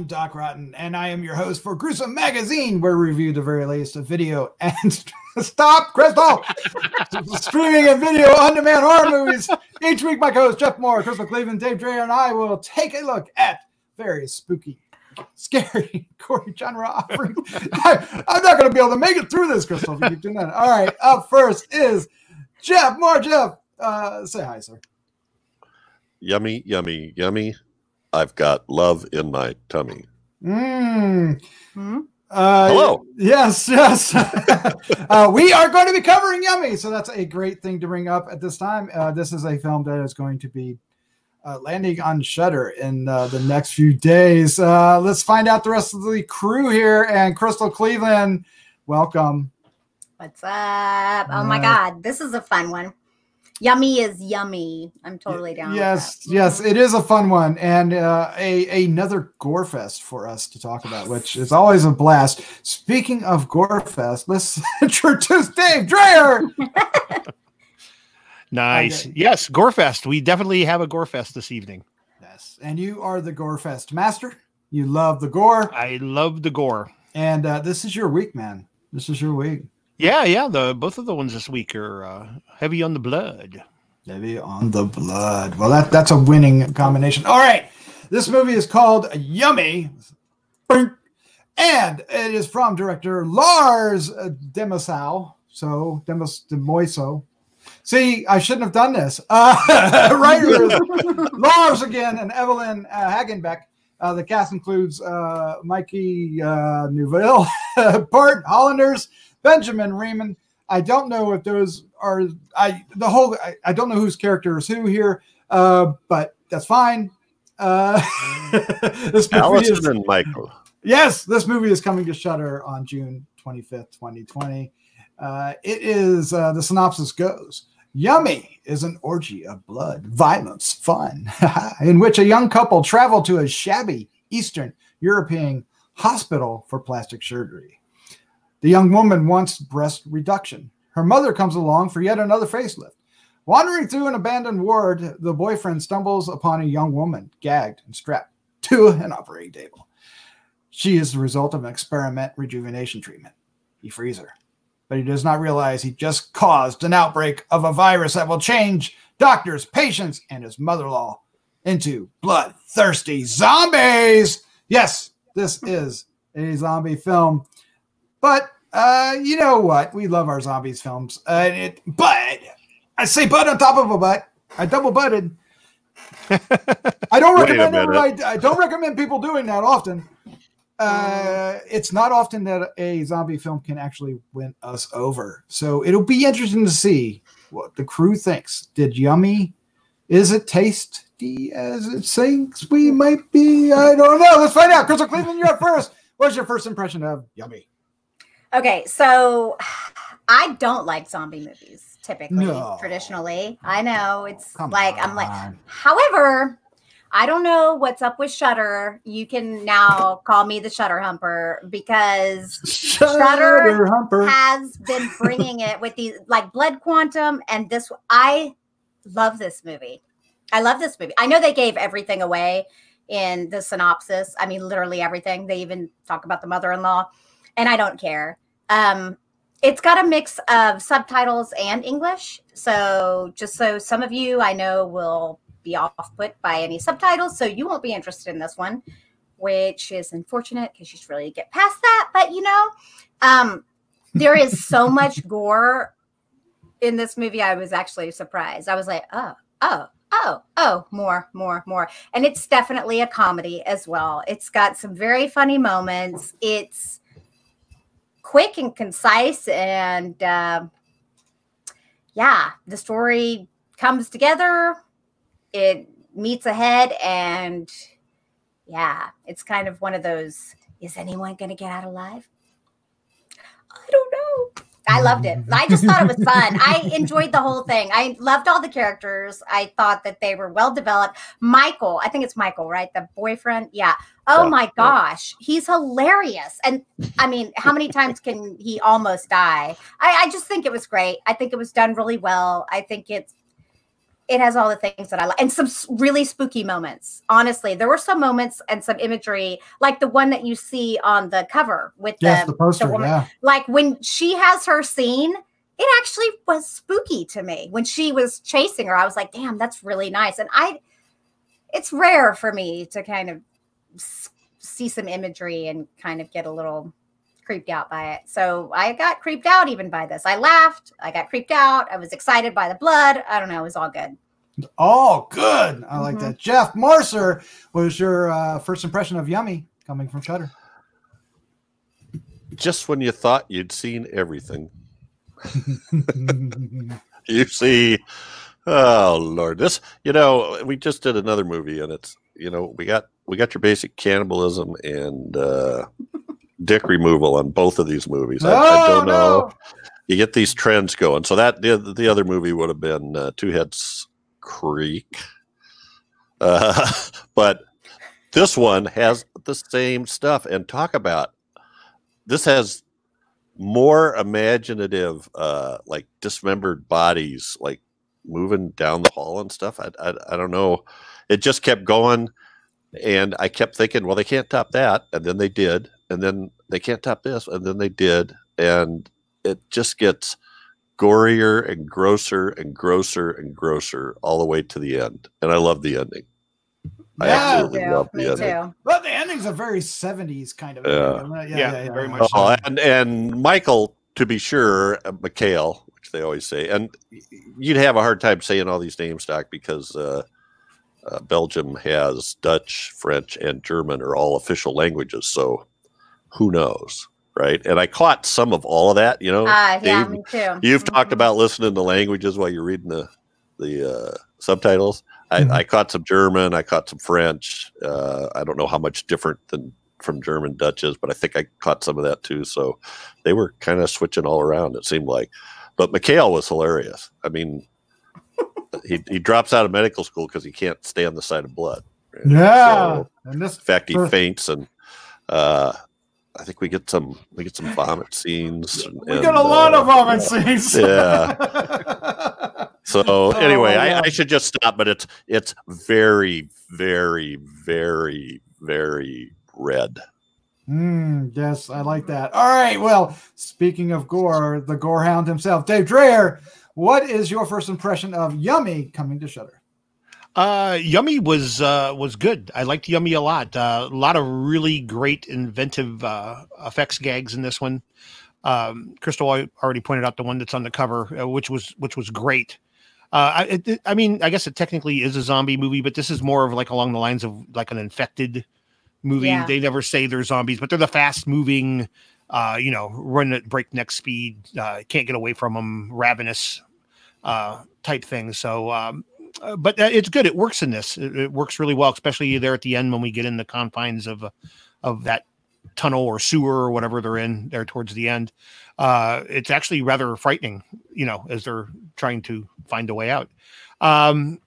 I'm Doc Rotten, and I am your host for Gruesome Magazine, where we review the very latest of video and stop, Crystal! Streaming and video on-demand horror movies. Each week, my co-host Jeff Mohr, Crystal Cleveland, Dave Dreher, and I will take a look at various spooky, scary, gory genre offerings. I'm not going to be able to make it through this, Crystal, if you keep doing that. All right, up first is Jeff Mohr. Jeff, say hi, sir. Yummy, yummy, yummy. I've got love in my tummy. Hello. Yes. We are going to be covering Yummy, so that's a great thing to bring up at this time. This is a film that is going to be landing on SHUDDER in the next few days. Let's find out the rest of the crew here. And Crystal Cleveland, welcome. What's up? Oh my God, this is a fun one. Yummy is yummy. I'm totally down. Yes, it is a fun one, and another gore fest for us to talk about, which is always a blast. Speaking of gore fest, let's introduce Dave Dreher. Nice. Okay. Yes, gore fest. We definitely have a gore fest this evening. Yes, and you are the gore fest master. You love the gore. I love the gore. And this is your week, man. This is your week. Yeah. Both of the ones this week are heavy on the blood. Heavy on the blood. Well, that's a winning combination. All right. This movie is called Yummy. And it is from director Lars Demoiso. See, I shouldn't have done this. Writers Lars again and Evelyn Hagenbeck. The cast includes Mikey Neuville, Bart Hollanders, Benjamin Riemann. I don't know if those are I don't know whose character is who here, but that's fine. This Allison and Michael. Yes, this movie is coming to SHUDDER on June 25th, 2020. It is the synopsis goes: Yummy is an orgy of blood, violence, fun, in which a young couple travel to a shabby Eastern European hospital for plastic surgery. The young woman wants breast reduction. Her mother comes along for yet another facelift. Wandering through an abandoned ward, the boyfriend stumbles upon a young woman gagged and strapped to an operating table. She is the result of an experiment rejuvenation treatment. He frees her, but he does not realize he just caused an outbreak of a virus that will change doctors, patients, and his mother-in-law into bloodthirsty zombies. Yes, this is a zombie film. But you know what? We love our zombies films. But I say butt on top of a butt. I double butted. I don't recommend people doing that often. It's not often that a zombie film can actually win us over. So it'll be interesting to see what the crew thinks. Did Yummy? Is it tasty as it thinks we might be? I don't know. Let's find out. Crystal Cleveland, you're up first. What's your first impression of Yummy? Okay, so I don't like zombie movies typically, traditionally. I know it's however, I don't know what's up with SHUDDER. You can now call me the SHUDDER Humper because SHUDDER has been bringing it with these like Blood Quantum and this. I love this movie. I know they gave everything away in the synopsis. I mean, literally everything. They even talk about the mother-in-law. And I don't care. It's got a mix of subtitles and English. So just so some of you I know will be off-put by any subtitles. So you won't be interested in this one, which is unfortunate because you should really get past that. But, you know, there is so much gore in this movie. I was actually surprised. I was like, more. And it's definitely a comedy as well. It's got some very funny moments. It's quick and concise, and the story comes together, it meets ahead, and it's kind of one of those, is anyone going to get out alive? I don't know. I loved it. I just thought it was fun. I enjoyed the whole thing. I loved all the characters. I thought that they were well developed. Michael, I think it's Michael, right? The boyfriend. Yeah. Oh my gosh. He's hilarious. And I mean, how many times can he almost die? I just think it was great. I think it was done really well. I think it's it has all the things that I like, and some really spooky moments. Honestly, there were some moments and some imagery, like the one that you see on the cover with the poster. Yeah, like when she has her scene, it actually was spooky to me when she was chasing her. I was like, damn, that's really nice. And it's rare for me to kind of see some imagery and kind of get a little creeped out by it. So I got creeped out even by this. I laughed. I got creeped out. I was excited by the blood. I don't know. It was all good. Oh, good. I like that. Jeff Mercer, was your first impression of Yummy coming from Shudder? Just when you thought you'd seen everything, you see, oh Lord, this, we just did another movie, and it's, we got your basic cannibalism and dick removal on both of these movies. I don't know. No. You get these trends going. So that the other movie would have been Two Heads Creek, but this one has the same stuff. And talk about, this has more imaginative, like dismembered bodies, like moving down the hall and stuff. I don't know. It just kept going, and I kept thinking, well, they can't top that, and then they did. And then they can't top this, and then they did, and it just gets gorier and grosser and grosser and grosser all the way to the end. And I love the ending. I absolutely love the ending. Too. Well, the ending's a very 70s kind of ending. Yeah, very much so. And Michael, to be sure, McHale, which they always say, and you'd have a hard time saying all these names, Doc, because Belgium has Dutch, French, and German are all official languages, so who knows, right? And I caught some of all of that, Dave, yeah, me too. You've talked about listening to languages while you're reading the subtitles. I caught some German, I caught some French. I don't know how much different than from German Dutch is, but I think I caught some of that too. So they were kind of switching all around, it seemed like. But McHale was hilarious. I mean, he drops out of medical school because he can't stand the sight of blood. Right? Yeah. So, in fact, he faints, and I think we get some vomit scenes. We get a lot of vomit scenes. Yeah. So anyway, I should just stop, but it's very, very, very, very red. Yes, I like that. All right. Well, speaking of gore, the gore hound himself, Dave Dreher, what is your first impression of Yummy coming to Shudder? Yummy was good. I liked Yummy a lot. A lot of really great inventive effects gags in this one. Crystal already pointed out the one that's on the cover, which was great. I mean, I guess it technically is a zombie movie, but this is more of like along the lines of like an infected movie. Yeah. They never say they're zombies, but they're the fast moving, run at breakneck speed, can't get away from them, ravenous type thing. So, but it's good. It works in this. It works really well, especially there at the end when we get in the confines of that tunnel or sewer or whatever they're in there towards the end. It's actually rather frightening, as they're trying to find a way out. And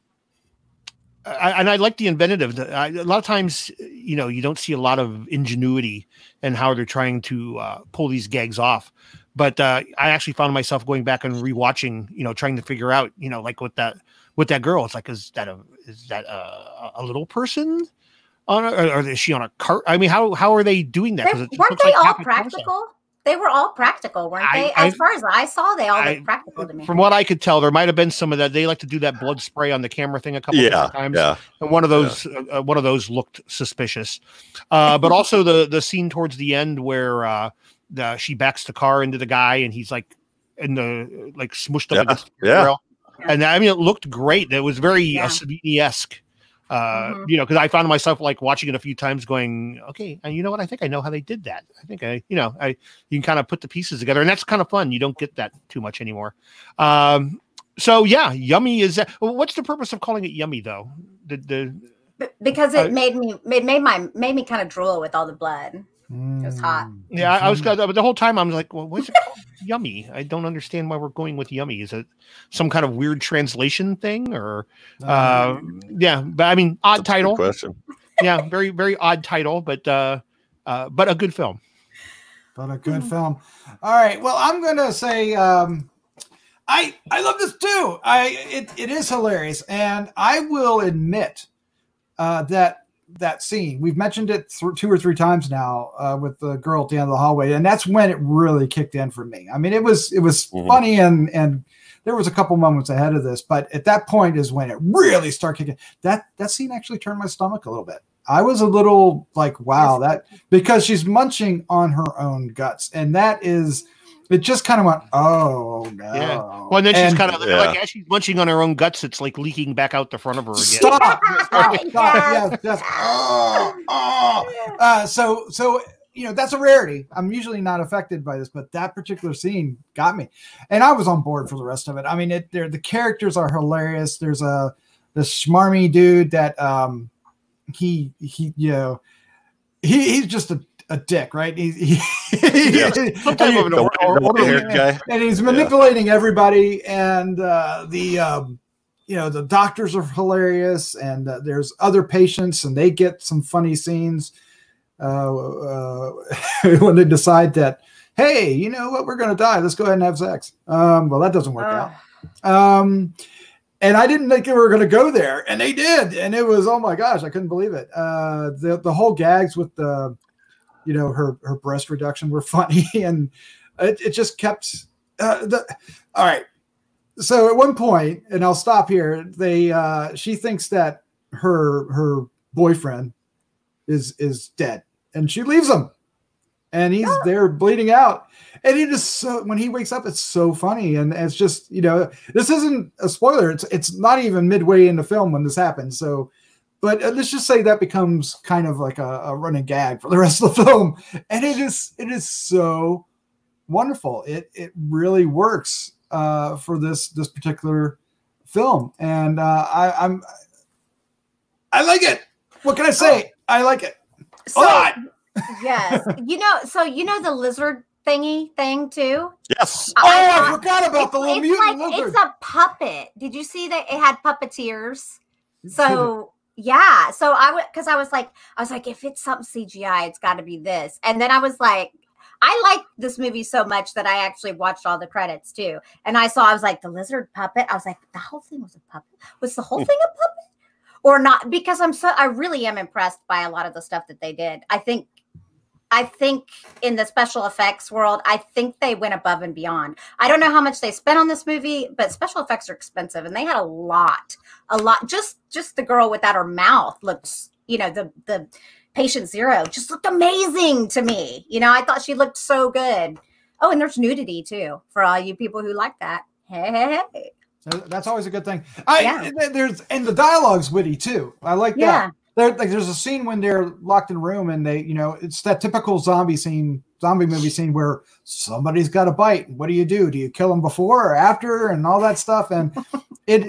I like the inventiveness. A lot of times, you don't see a lot of ingenuity in how they're trying to pull these gags off. But I actually found myself going back and rewatching, trying to figure out, like with that girl, it's like, is that a little person on or is she on a cart? I mean, how are they doing that? Weren't they all practical? They were all practical, weren't they? As far as I saw, they all looked practical to me. From what I could tell, there might have been some of that. They like to do that blood spray on the camera thing a couple of times. Yeah. And one of those looked suspicious. But also the scene towards the end where she backs the car into the guy and he's like smushed up against the rail. And I mean, it looked great. It was very Savini-esque. Because I found myself like watching it a few times going, okay, and you know what? I think I know how they did that. I think you can kind of put the pieces together, and that's kind of fun. You don't get that too much anymore. So yeah, Yummy is that. What's the purpose of calling it Yummy though? Because it made me kind of drool with all the blood. It was hot. Yeah, I was the whole time. I was like, well, what's it called? Yummy? I don't understand why we're going with Yummy. Is it some kind of weird translation thing, or? Yeah, but I mean, odd title. Good question. Yeah, very very odd title, but a good film. But a good film. All right. Well, I'm gonna say I love this too. It is hilarious, and I will admit that scene, we've mentioned it 2 or 3 times now with the girl at the end of the hallway, and that's when it really kicked in for me. I mean, it was funny, and there was a couple moments ahead of this, but at that point is when it really started kicking. That scene actually turned my stomach a little bit. I was a little like, wow, that, because she's munching on her own guts, and that is. It just kind of went, oh no. Yeah. Well, and then she's kind of like, as she's munching on her own guts, it's like leaking back out the front of her again. Stop. Yes. So that's a rarity. I'm usually not affected by this, but that particular scene got me, and I was on board for the rest of it. I mean, the characters are hilarious. There's this schmarmy dude that he's just a dick, right? He's some type of an haired guy, and he's manipulating everybody. And the doctors are hilarious, and there's other patients, and they get some funny scenes when they decide that, hey, you know what, we're going to die. Let's go ahead and have sex. Well, that doesn't work out. And I didn't think they were going to go there, and they did, and it was, oh my gosh, I couldn't believe it. The whole gags with the her breast reduction were funny, and it just kept all right. So at one point, and I'll stop here, she thinks that her boyfriend is dead, and she leaves him, and he's there bleeding out, and it is so, when he wakes up, it's so funny, and it's just, this isn't a spoiler, it's not even midway in the film when this happens, so. But let's just say that becomes kind of like a running gag for the rest of the film, and it is so wonderful. It really works for this particular film, and I like it. What can I say? I like it a lot. Yes, the lizard thingy thing too. Yes. I forgot about the little mutant lizard. It's a puppet. Did you see that it had puppeteers? So. Yeah, so I was like, if it's something CGI, it's got to be this. And then I was like, I like this movie so much that I actually watched all the credits too. And I was like, the lizard puppet. I was like, the whole thing was a puppet. Was the whole thing a puppet or not? Because I really am impressed by a lot of the stuff that they did. I think in the special effects world, I think they went above and beyond. I don't know how much they spent on this movie, but special effects are expensive, and they had a lot. Just the girl without her mouth looks, the patient zero just looked amazing to me. I thought she looked so good. Oh, and there's nudity too for all you people who like that. Hey. That's always a good thing. And the dialogue's witty too. I like that. There's a scene when they're locked in a room, and they, it's that typical zombie movie scene where somebody's got a bite. What do? Do you kill them before or after, and all that stuff? And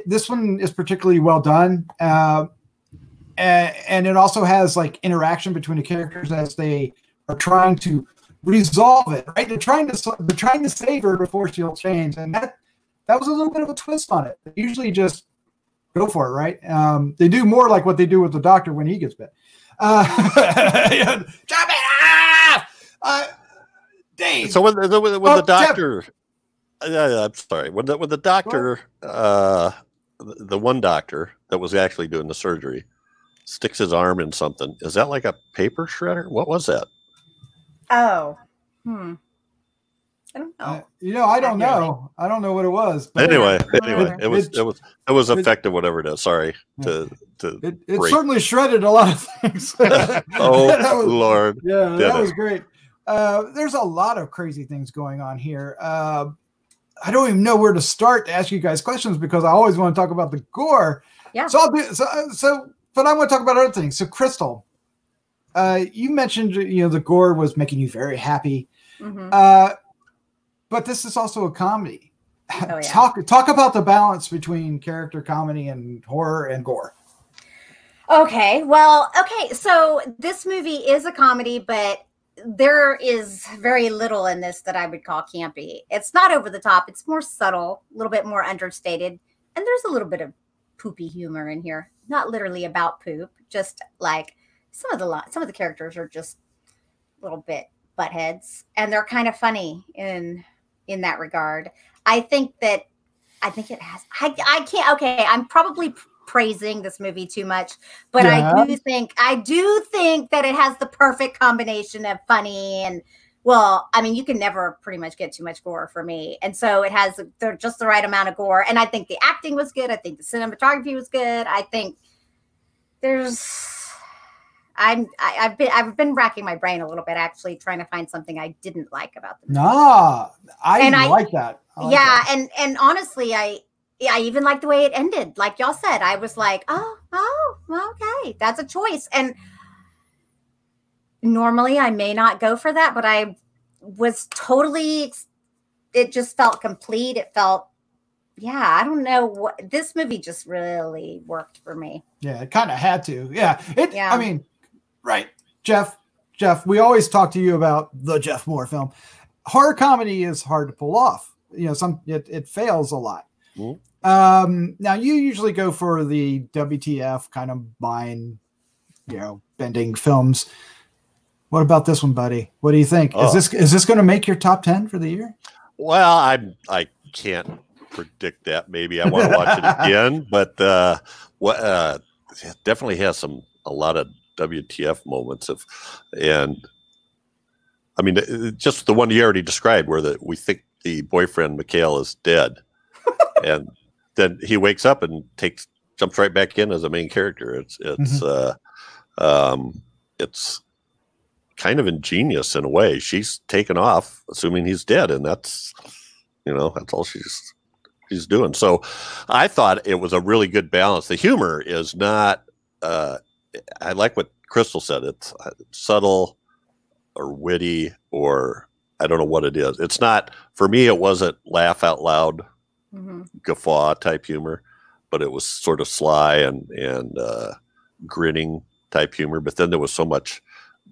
this one is particularly well done, and it also has like interaction between the characters as they are trying to resolve it. Right? They're trying to save her before she'll change, and that was a little bit of a twist on it. They usually just go for it, right? They do more like what they do with the doctor when he gets bit. Chop it off! Dave. So when the doctor, I'm sorry, when the doctor, the one doctor that was actually doing the surgery, sticks his arm in something, is that like a paper shredder? What was that? Oh, I don't know. I don't know. I don't know what it was. But anyway, it was effective, whatever it is. Sorry it certainly shredded a lot of things. Lord. Yeah, that was great. There's a lot of crazy things going on here. I don't even know where to start to ask you guys questions because I always want to talk about the gore. Yeah. So but I want to talk about other things. So Crystal, you mentioned the gore was making you very happy. Mm-hmm. But this is also a comedy. Oh, yeah. Talk about the balance between character comedy and horror and gore. Okay. So this movie is a comedy, but there is very little in this that I would call campy. It's not over the top. It's more subtle, a little bit more understated. And there's a little bit of poopy humor in here. Not literally about poop, just like some of the characters are just a little bit buttheads, and they're kind of funny in that regard. I think that I think it has. I can't. Okay, I'm probably praising this movie too much, but I do think that it has the perfect combination of funny and, well, I mean, you can never pretty much get too much gore for me, and so it has just the right amount of gore. And I think the acting was good. I think the cinematography was good. I think I've been racking my brain a little bit, actually, trying to find something I didn't like about the movie. I like that. And honestly, I even like the way it ended. Like y'all said, I was like, oh, okay, that's a choice. And normally I may not go for that, but I was totally, it just felt complete. It felt, I don't know what, this movie just really worked for me. Yeah, it kind of had to. I mean, right. Jeff, we always talk to you about the Jeff Mohr film. Horror comedy is hard to pull off. It fails a lot. Mm-hmm. Now you usually go for the WTF kind of mind, bending films. What about this one, buddy? What do you think? Is this going to make your top 10 for the year? Well, I can't predict that. Maybe I want to watch it again, but it definitely has a lot of WTF moments just the one you already described, where we think the boyfriend Mikhail is dead, and then he wakes up and jumps right back in as a main character. It's kind of ingenious in a way. She's taken off assuming he's dead, and that's all she's doing. So I thought it was a really good balance. The humor is not I like what Crystal said. It's subtle or witty, or I don't know what it is. It's not, for me, it wasn't laugh out loud, guffaw type humor, but it was sort of sly and grinning type humor. But then there was so much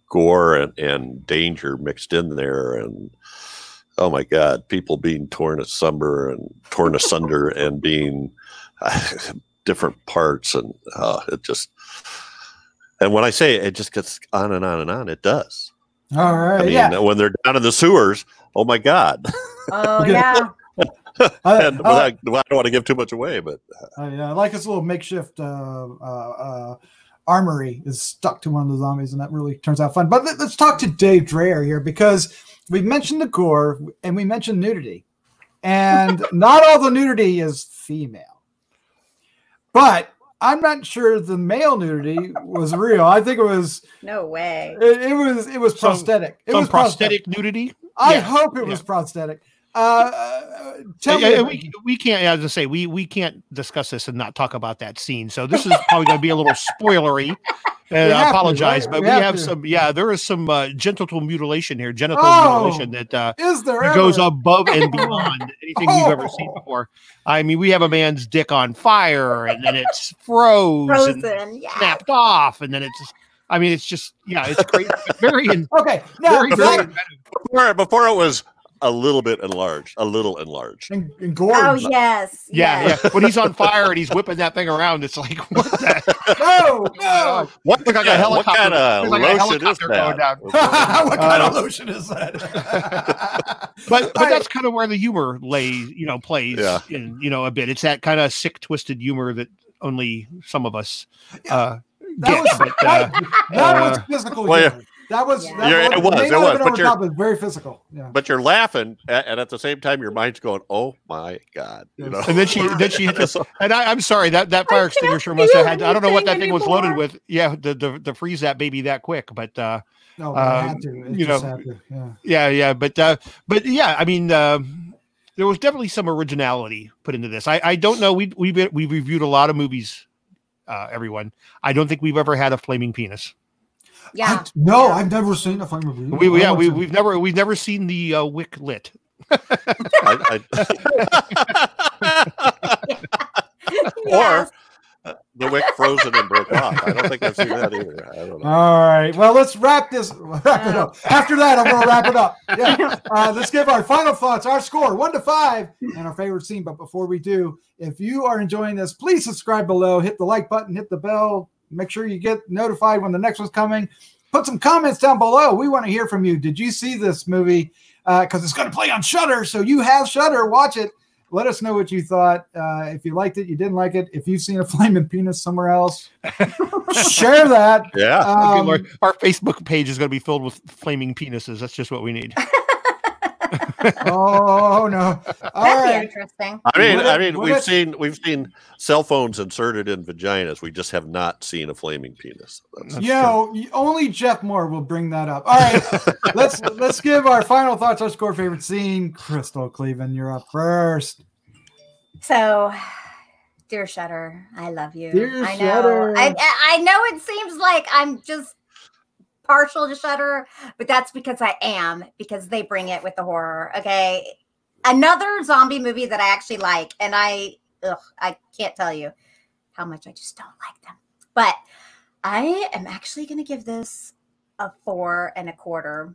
gore and danger mixed in there, and oh my God, people being torn asunder and being different parts, and it just. And when I say it just gets on and on and on, it does. All right. When they're down in the sewers, oh my God. Oh yeah. I don't want to give too much away, but I like this little makeshift armory is stuck to one of the zombies, and that really turns out fun. But let's talk to Dave Dreher here, because we mentioned the gore and we mentioned nudity, and not all the nudity is female, but I'm not sure the male nudity was real. I think it was no way. It was prosthetic. It was prosthetic nudity. I hope it was prosthetic. We can't, as I say, we can't discuss this and not talk about that scene. So this is probably going to be a little spoilery. And I apologize, but we have some. Yeah, there is some genital mutilation here. Mutilation that is there goes above and beyond anything we've ever seen before. I mean, we have a man's dick on fire, and then it's frozen, snapped off, and then it's. I mean, it's just it's great. Very okay. Now, before it was a little bit enlarged, and gore. Oh yes, yeah. When he's on fire and he's whipping that thing around, it's like what the? No. What kind of lotion is that? What kind of lotion is that? but that's kind of where the humor plays in a bit. It's that kind of sick, twisted humor that only some of us get. That was physical humor. It was. But you're very physical. Yeah. But you're laughing, and at the same time, your mind's going, "Oh my God!" And then she hit this. And I'm sorry that fire extinguisher must have had. I don't know what that thing was loaded with. Yeah, to freeze that baby that quick. But no, it had to. It just had to. Yeah. But yeah, I mean, there was definitely some originality put into this. I don't know. We've reviewed a lot of movies. Everyone, I don't think we've ever had a flaming penis. Yeah. I've never seen a flaming penis. We've never seen the wick lit. Or the wick frozen and broke off. I don't think I've seen that either. I don't know. All right. Well, let's wrap it up. After that, I'm going to wrap it up. Yeah. Let's give our final thoughts, our score, 1 to 5, and our favorite scene. But before we do, if you are enjoying this, please subscribe below, hit the like button, hit the bell. Make sure you get notified when the next one's coming. Put some comments down below. We want to hear from you. Did you see this movie? Because it's going to play on SHUDDER. So you have SHUDDER. Watch it. Let us know what you thought. If you liked it, you didn't like it. If you've seen a flaming penis somewhere else, share that. Yeah. Our Facebook page is going to be filled with flaming penises. That's just what we need. Oh no! That'd be interesting. I mean, we've seen cell phones inserted in vaginas. We just have not seen a flaming penis. Only Jeff Mohr will bring that up. All right, let's give our final thoughts. Our score favorite scene. Crystal Cleveland, you're up first. So, dear Shudder, I love you. Dear I know. Shudder. I know it seems like I'm just partial to Shudder, but that's because I am, because they bring it with the horror. Okay, another zombie movie that I actually like, and I can't tell you how much I just don't like them. But I am actually going to give this a 4.25.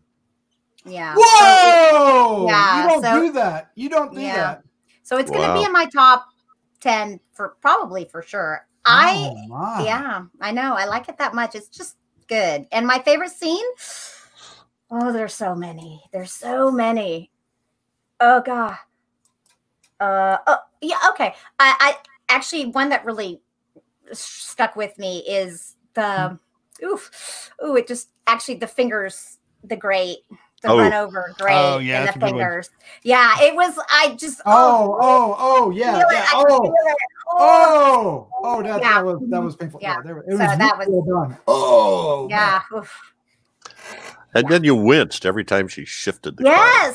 Yeah. Whoa! You don't do that. You don't do that. So it's going to be in my top 10 for sure. I know. I like it that much. It's just good. And my favorite scene, there's so many. Oh god. Okay. I actually, one that really stuck with me is the it just actually the fingers, the grate, the run over grate, and the fingers. Yeah, it was. I just that was painful. Yeah, it so was that was well done. Oh yeah. And then you winced every time she shifted the car.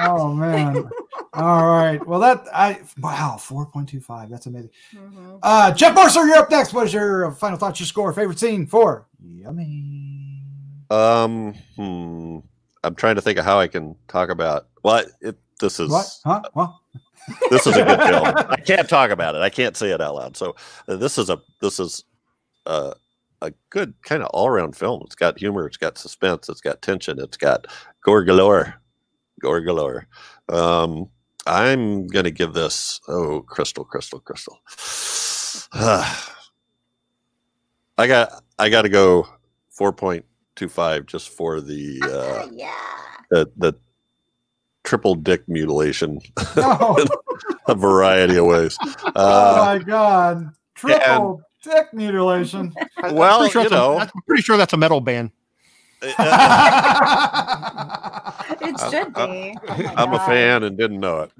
Oh man. All right. Well, 4.25. That's amazing. Mm-hmm. Jeff Mohr, you're up next. What is your final thoughts, your score, favorite scene for Yummy? I'm trying to think of how I can talk about. Well, this is what? Huh? What? This is a good film. I can't talk about it. I can't say it out loud. So this is a good kind of all-around film. It's got humor, it's got suspense, it's got tension, it's got gore galore. I'm gonna give this Crystal. I got to go 4.25 just for the triple dick mutilation a variety of ways. Oh my god, triple dick mutilation. Well, I'm pretty sure that's a metal band. It should be. I'm a fan and didn't know it.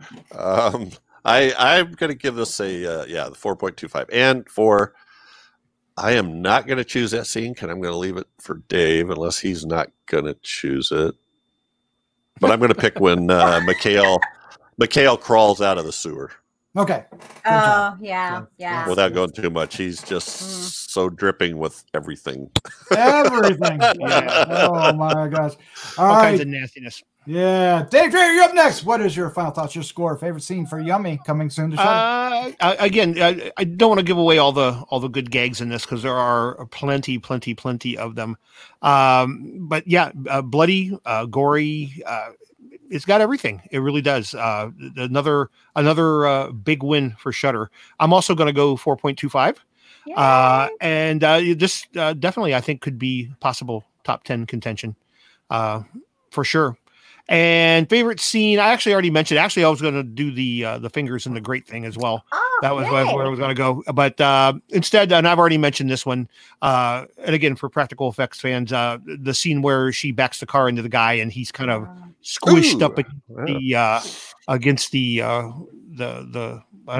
I'm going to give this the 4.25. And I am not going to choose that scene because I'm going to leave it for Dave unless he's not going to choose it. But I'm going to pick when Mikhail crawls out of the sewer. Okay. Oh, yeah. Without going too much, he's just so dripping with everything. Everything. Yeah. Oh my gosh. All kinds of nastiness. Yeah. Dave Dreher, you're up next. What is your final thoughts, your score, favorite scene for Yummy coming soon to show? Again, I don't want to give away all the good gags in this because there are plenty of them. But yeah, bloody, gory, it's got everything. It really does. Another big win for Shudder. I'm also going to go 4.25. And this definitely, I think, could be possible top 10 contention for sure. And favorite scene, I actually already mentioned. Actually, I was going to do the fingers and the grate thing as well. That was where I was going to go. But instead, and I've already mentioned this one. And again, for practical effects fans, the scene where she backs the car into the guy and he's kind of squished up against the I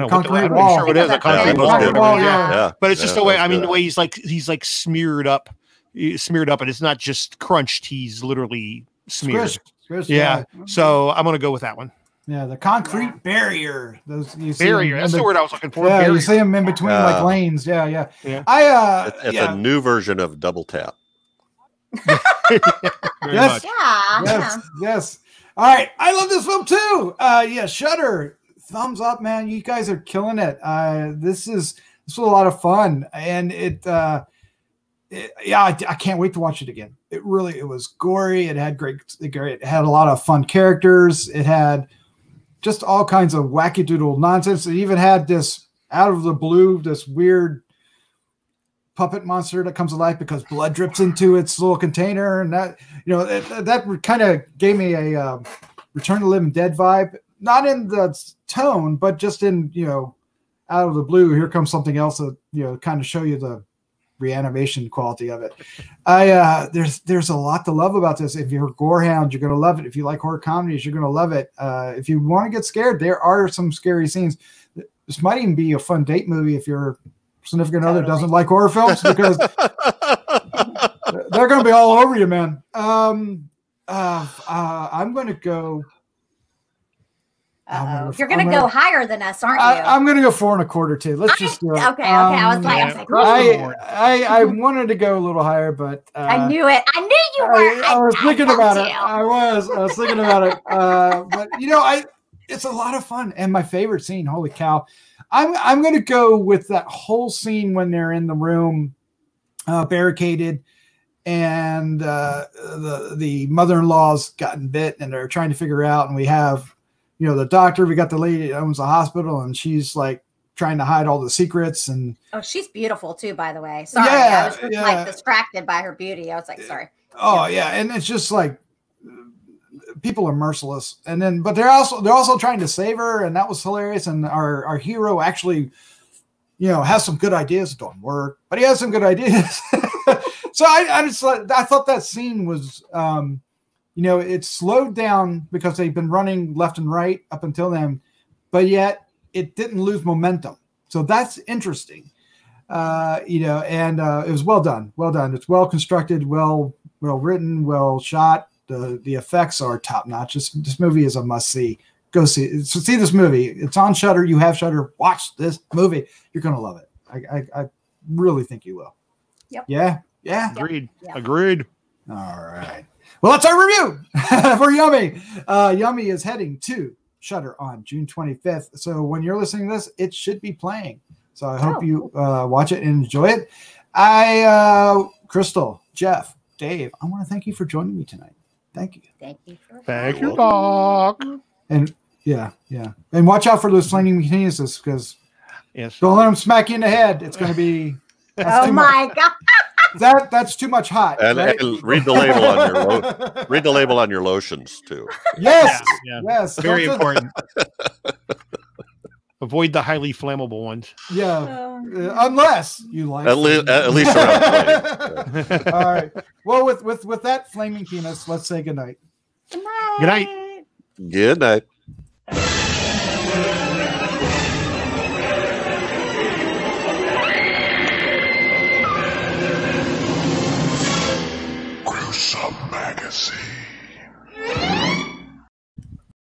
don't know concrete what I'm sure what it is. A concrete wall. Yeah. But it's just the way. I mean, the way he's like smeared up, and it's not just crunched. He's literally smeared. Squished, yeah. So I'm going to go with that one. Yeah, the concrete barrier. Those you see barrier. That's the word I was looking for. Yeah, barrier. You see them in between like lanes. Yeah. It's a new version of double tap. Yes. Yes. All right. I love this film too. Shudder. Thumbs up, man. You guys are killing it. This was a lot of fun, and I can't wait to watch it again. It was gory. It had it had a lot of fun characters. It had just all kinds of wackadoodle nonsense. It even had this out of the blue, this weird puppet monster that comes to life because blood drips into its little container, and that that kind of gave me a Return to the Living Dead vibe. not in the tone, but just in, out of the blue, here comes something else that, kind of show you the reanimation quality of it. There's a lot to love about this. If you're a gore hound, you're going to love it. If you like horror comedies, you're going to love it. If you want to get scared, there are some scary scenes. This might even be a fun date movie if your significant other doesn't like horror films, because they're going to be all over you, man. I'm going to go. You're going to go higher than us, aren't you? I'm going to go 4.25 too. Let's just do it. Okay. I was like, I wanted to go a little higher, but I knew it. I knew you were. I was thinking about it. I was thinking about it. But it's a lot of fun. And my favorite scene, holy cow, I'm going to go with that whole scene when they're in the room, barricaded, and the mother-in-law's gotten bit, and they're trying to figure out, and we have, the doctor, we got the lady that owns the hospital, and she's like trying to hide all the secrets. And she's beautiful too, by the way. Sorry, I was just like distracted by her beauty. I was like, sorry. Oh yeah, and it's just like people are merciless, and then but they're also trying to save her, and that was hilarious. And our hero actually, has some good ideas. It don't work, but he has some good ideas. So I thought that scene was. It slowed down because they've been running left and right up until then, but yet it didn't lose momentum. So that's interesting, and it was well done. Well done. It's well constructed, well written, well shot. The effects are top notch. This movie is a must see. Go see it. So see this movie. It's on Shudder. You have Shudder. Watch this movie. You're gonna love it. I really think you will. Yep. Yeah. Agreed. Yep. Agreed. All right. Well, that's our review for Yummy. Yummy is heading to Shudder on June 25th. So when you're listening to this, it should be playing. So I hope you watch it and enjoy it. Crystal, Jeff, Dave, I want to thank you for joining me tonight. Thank you. Thank you. Thank you, Doc. And yeah. And watch out for those flaming penises, because don't let them smack you in the head. It's going to be. Oh my God. That's too much hot. And, right? and read the label on read the label on your lotions too. Yes. Yeah. Yes. Very important. Avoid the highly flammable ones. Yeah. Unless you like at least around 20. All right. Well, with that flaming penis, let's say goodnight. Good night. Good night. Good night. Gruesome Magazine.